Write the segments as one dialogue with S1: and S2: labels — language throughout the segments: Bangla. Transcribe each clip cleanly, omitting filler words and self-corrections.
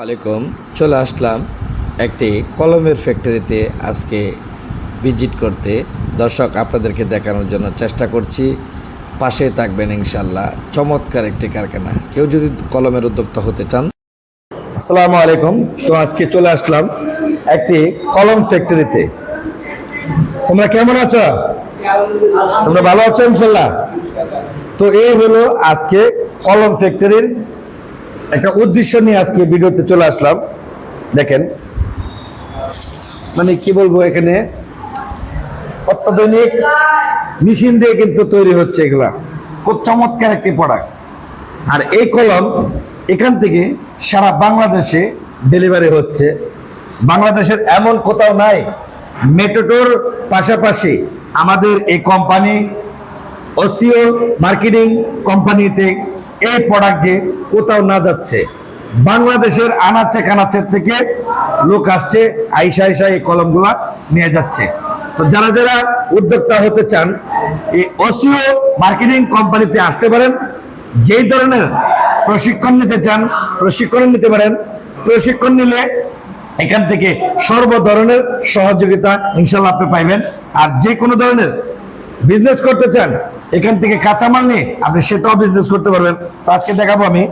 S1: আলাইকুম, চলে আসলাম একটি কলমের ফ্যাক্টরিতে আজকে ভিজিট করতে। দর্শক, আপনাদেরকে দেখানোর জন্য চেষ্টা করছি, পাশে থাকবেন ইনশাল্লাহ। চমৎকার একটি কারখানা, কেউ যদি কলমের উদ্যোক্তা হতে চান। আসসালামু আলাইকুম। তো আজকে চলে আসলাম একটি কলম ফ্যাক্টরিতে। তোমরা কেমন আছো? তোমরা ভালো আছো ইনশাল্লাহ? তো এই হলো আজকে কলম ফ্যাক্টরির একটা উদ্দেশ্য নিয়ে আজকে ভিডিওতে চলে আসলাম। দেখেন, মানে কি বলবো, এখানে অত্যাধুনিক মেশিন দিয়ে কিন্তু তৈরি হচ্ছে এগুলা। খুব চমৎকার একটি প্রোডাক্ট। আর এই কলম এখান থেকে সারা বাংলাদেশে ডেলিভারি হচ্ছে। বাংলাদেশের এমন কোথাও নাই। মেট্রোর পাশাপাশি আমাদের এই কোম্পানি ওসিও মার্কেটিং কোম্পানিতে এই প্রোডাক্ট যে কোথাও না যাচ্ছে, বাংলাদেশের আনাচে কানাচের থেকে লোক আসছে, আইসা এই কলমগুলা নিয়ে যাচ্ছে। তো যারা যারা উদ্যোক্তা হতে চান, এই ওসিও মার্কেটিং কোম্পানিতে আসতে পারেন। যেই ধরনের প্রশিক্ষণ নিতে চান, প্রশিক্ষণ নিতে পারেন। প্রশিক্ষণ নিলে এখান থেকে সর্ব ধরনের সহযোগিতা ইনশাল্লাহ আপনি পাইবেন। আর যে কোনো ধরনের বিজনেস করতে চান, এখান থেকে কাঁচামাল নিয়ে আপনি সেটাও বিজনেস করতে পারবেন। তো আজকে দেখাবো আমি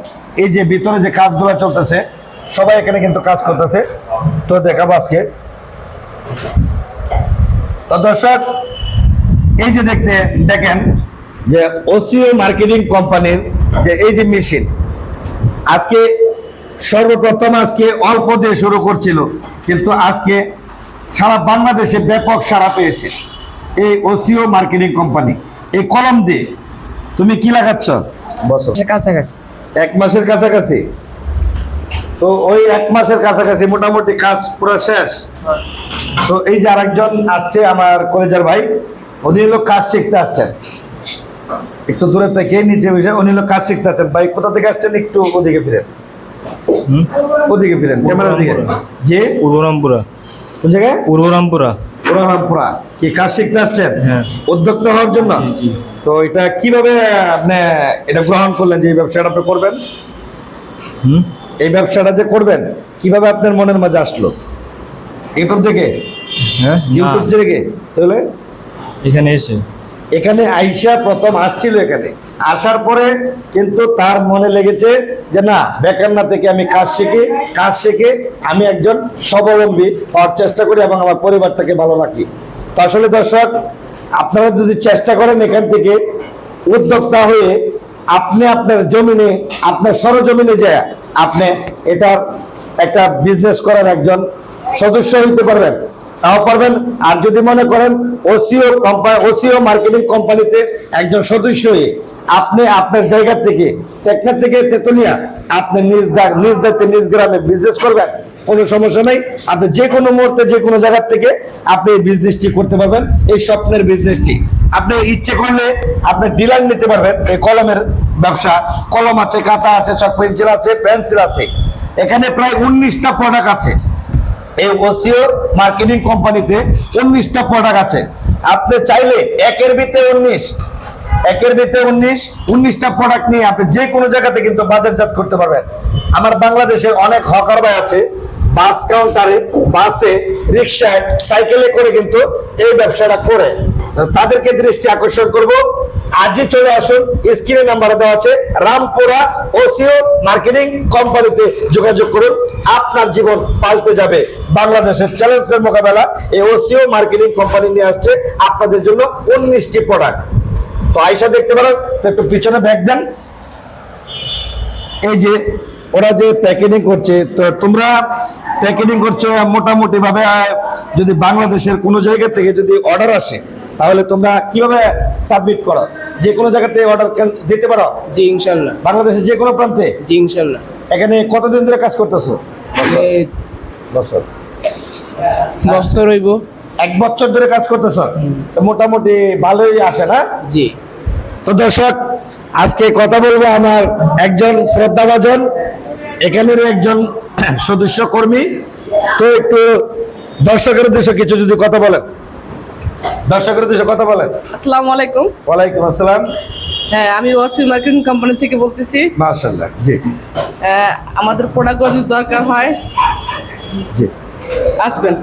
S1: এই যে ভিতরে যে কাজগুলো চলতেছে, সবাই এখানে কিন্তু কাজ করতেছে। তো দেখাবো আজকে। তো দর্শক, এই যে দেখেন যে ওসিও মার্কেটিং কোম্পানির যে এই যে মেশিন, আজকে সর্বপ্রথম আজকে অল্প দিয়ে শুরু করছিল, কিন্তু আজকে সারা বাংলাদেশে ব্যাপক সাড়া পেয়েছে এই ওসিও মার্কেটিং কোম্পানি। এই কলম দিয়ে তুমি কি লাগাচ্ছ? বছর
S2: কাছাকাছি,
S1: 1 মাসের কাছাকাছি। তো ওই 1 মাসের কাছাকাছি মোটামুটি কাজ পুরো শেষ। তো এই যে আরেকজন আসছে, আমার কলেজের ভাই, উনি হলো কাজ শিখতে আসছেন। একটু দূরে থেকে নিচে বসে উনি হলো কাজ শিখতে আসছেন। ভাই, কোথা থেকে আসছেন? একটু ওদিকে ফিরেন, ওদিকে ফিরেন, ক্যামেরার দিকে। যে
S3: পূর্বরামপুরা।
S1: কোন জায়গায়?
S3: পূর্বরামপুরা।
S1: পুরা কি কাজ শিখতে আসছেন?
S3: হ্যাঁ।
S1: উদ্যোক্তা হওয়ার জন্য?
S3: জি।
S1: তো এটা কিভাবে আপনি এটা গ্রহণ করলেন যে এই ব্যবসাটা আপনি করবেন? এই ব্যবসাটা যে করবেন, কিভাবে আপনার মনের মাঝে আসলো? ইউটিউব থেকে?
S3: হ্যাঁ,
S1: ইউটিউব থেকে? তাহলে এখানে আইসা প্রথম আসছিল। এখানে আসার পরে কিন্তু তার মনে লেগেছে যে না, বেকার না থেকে আমি কাজ শিখে আমি একজন স্বাবলম্বী হওয়ার চেষ্টা করি এবং আমার পরিবারটাকে ভালো রাখি। তো আসলে দর্শক, আপনারা যদি চেষ্টা করেন এখান থেকে উদ্যোক্তা হয়ে আপনি আপনার জমিনে, আপনার সরজমিনে যায় আপনি এটার একটা বিজনেস করার একজন সদস্য হইতে পারবেন, তাও পারবেন। আর যদি মনে করেন ওসিও মার্কেটিং কোম্পানিতে একজন সদস্য হয়ে আপনি আপনার জায়গা থেকে, টেকনা থেকে তেতুলিয়া, আপনি নিজ দায়িত্বে নিজ গ্রামে বিজনেস করবেন, কোনো সমস্যা নেই। আপনি যে কোনো মুহূর্তে যে কোনো জায়গা থেকে আপনি এই বিজনেসটি করতে পারবেন। এই স্বপ্নের বিজনেসটি আপনি ইচ্ছে করলে আপনি ডিলার নিতে পারবেন। এই কলমের ব্যবসা, কলম আছে, খাতা আছে, চক পেন্সিল আছে, পেন্সিল আছে। এখানে প্রায় 19টা প্রোডাক্ট আছে। এই ওসিও মার্কেটিং কোম্পানিতে 19টা প্রোডাক্ট আছে। আপনি চাইলে একের ভিতরে 19টা প্রোডাক্ট নিয়ে আপনি যে কোনো জায়গাতে কিন্তু বাজারজাত করতে পারবেন। আমার বাংলাদেশের অনেক হকার ভাই আছে, বাস কাউন্টারে, বাসে, রিক্সায়, সাইকেলে করে কিন্তু এই ব্যবসাটা করে। তাদেরকে দৃষ্টি আকর্ষণ করব, আজই চলে আসুন। স্ক্রিনে নাম্বার দেওয়া আছে, রামপুরা ওসিও মার্কেটিং কোম্পানিতে যোগাযোগ করুন। আপনার জীবন পাল্টে যাবে। বাংলাদেশের চ্যালেঞ্জের মোকাবেলা এই ওসিও মার্কেটিং কোম্পানি নিয়ে আসছে আপনাদের জন্য 19টি প্রোডাক্ট। তো আয়সা দেখতে পারেন। তো একটু পিছনে ব্যাগ দেন। এই যে ওরা যে প্যাকেটিং করছে, তো তোমরা প্যাকেটিং করছো মোটামুটি ভাবে। যদি বাংলাদেশের কোনো জায়গা থেকে যদি অর্ডার আসে, তাহলে তোমরা কিভাবে সাবমিট করো? যে কোনো জায়গাতে অর্ডার দিতে পারো?
S2: জি ইনশাল্লাহ।
S1: বাংলাদেশের যে কোনো প্রান্তে?
S2: জি ইনশাল্লাহ।
S1: এখানে কতদিন ধরে কাজ করতেছো? বছর
S2: হইব।
S1: 1 বছর ধরে কাজ করতেছো? মোটামুটি ভালোই আসে না?
S2: জি।
S1: তো দর্শক, আজকে কথা বলবো আমার একজন শ্রদ্ধাভাজন এখানের একজন সদস্য কর্মী। তো একটু দর্শকের উদ্দেশ্যে কিছু যদি কথা বলেন।
S2: আসসালামু আলাইকুম।
S1: ওয়ালাইকুম আসসালাম।
S2: হ্যাঁ, আমি ওয়াসি মার্কেটিং কোম্পানি থেকে বলতেছি।
S1: মাশাআল্লাহ, জি
S2: আমাদের প্রোডাক্টগুলো যদি দরকার হয়
S1: জি
S2: আসবেন।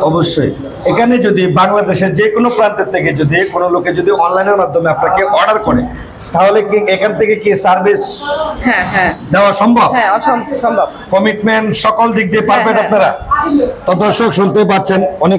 S1: অবশ্যই। এখানে যদি বাংলাদেশের যে কোনো প্রান্তের থেকে যদি কোনো লোকে যদি অনলাইনের মাধ্যমে আপনাকে অর্ডার করে, তাহলে কি এখান থেকে কি সার্ভিস
S2: হ্যাঁ হ্যাঁ
S1: দেওয়া সম্ভব?
S2: হ্যাঁ, সম্ভব।
S1: কমিটমেন্ট সকল দিক দিয়ে পারবেন
S2: হ্যাঁ,
S1: আপনারা? তো দর্শক শুনতে পাচ্ছেন, অনেক